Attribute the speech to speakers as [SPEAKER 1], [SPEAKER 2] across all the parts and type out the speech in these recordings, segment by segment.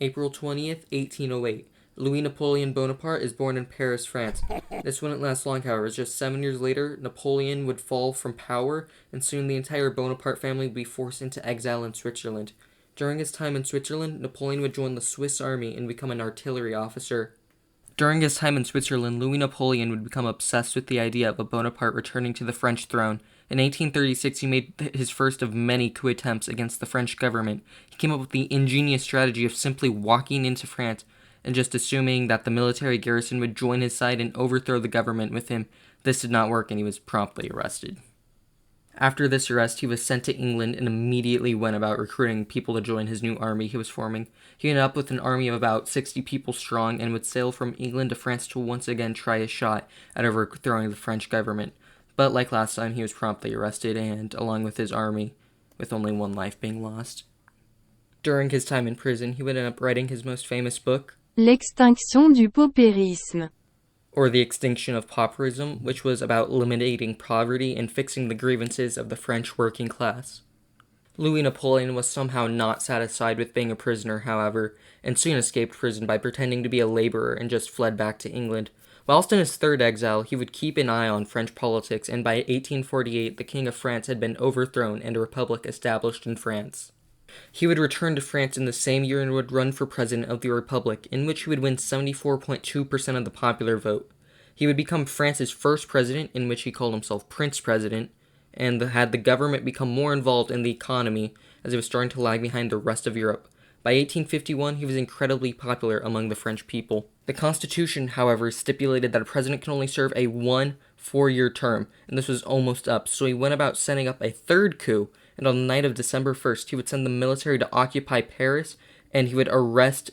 [SPEAKER 1] April 20th, 1808. Louis Napoleon Bonaparte is born in Paris, France. This wouldn't last long, however, as just 7 years later, Napoleon would fall from power, and soon the entire Bonaparte family would be forced into exile in Switzerland. During his time in Switzerland, Napoleon would join the Swiss army and become an artillery officer. During his time in Switzerland, Louis Napoleon would become obsessed with the idea of a Bonaparte returning to the French throne. In 1836, he made his first of many coup attempts against the French government. He came up with the ingenious strategy of simply walking into France and just assuming that the military garrison would join his side and overthrow the government with him. This did not work, and he was promptly arrested. After this arrest, he was sent to England and immediately went about recruiting people to join his new army he was forming. He ended up with an army of about 60 people strong and would sail from England to France to once again try his shot at overthrowing the French government. But like last time, he was promptly arrested and, along with his army, with only one life being lost. During his time in prison, he would end up writing his most famous book,
[SPEAKER 2] L'extinction du paupérisme.
[SPEAKER 1] or The Extinction of Pauperism, which was about eliminating poverty and fixing the grievances of the French working class. Louis Napoleon was somehow not satisfied with being a prisoner, however, and soon escaped prison by pretending to be a laborer and just fled back to England. Whilst in his third exile, he would keep an eye on French politics, and by 1848, the King of France had been overthrown and a republic established in France. He would return to France in the same year and would run for president of the Republic, in which he would win 74.2% of the popular vote. He would become France's first president, in which he called himself Prince President, and had the government become more involved in the economy as it was starting to lag behind the rest of Europe. By 1851, he was incredibly popular among the French people. The Constitution, however, stipulated that a president can only serve a 4-year term, and this was almost up, so he went about setting up a third coup, and on the night of December 1st, he would send the military to occupy Paris, and he would arrest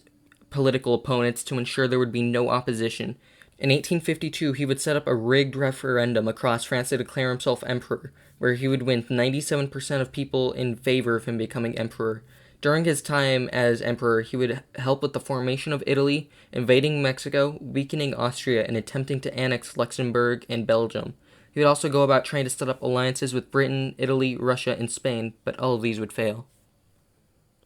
[SPEAKER 1] political opponents to ensure there would be no opposition. In 1852, he would set up a rigged referendum across France to declare himself emperor, where he would win 97% of people in favor of him becoming emperor. During his time as emperor, he would help with the formation of Italy, invading Mexico, weakening Austria, and attempting to annex Luxembourg and Belgium. He would also go about trying to set up alliances with Britain, Italy, Russia, and Spain, but all of these would fail.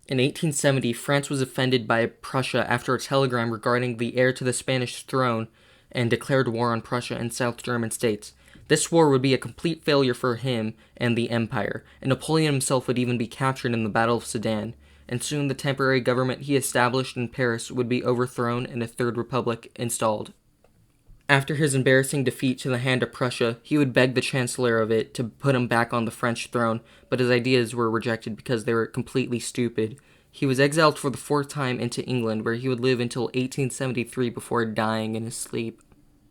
[SPEAKER 1] In 1870, France was offended by Prussia after a telegram regarding the heir to the Spanish throne and declared war on Prussia and South German states. This war would be a complete failure for him and the empire, and Napoleon himself would even be captured in the Battle of Sedan, and soon the temporary government he established in Paris would be overthrown and a third republic installed. After his embarrassing defeat to the hand of Prussia, he would beg the chancellor of it to put him back on the French throne, but his ideas were rejected because they were completely stupid. He was exiled for the fourth time into England, where he would live until 1873 before dying in his sleep.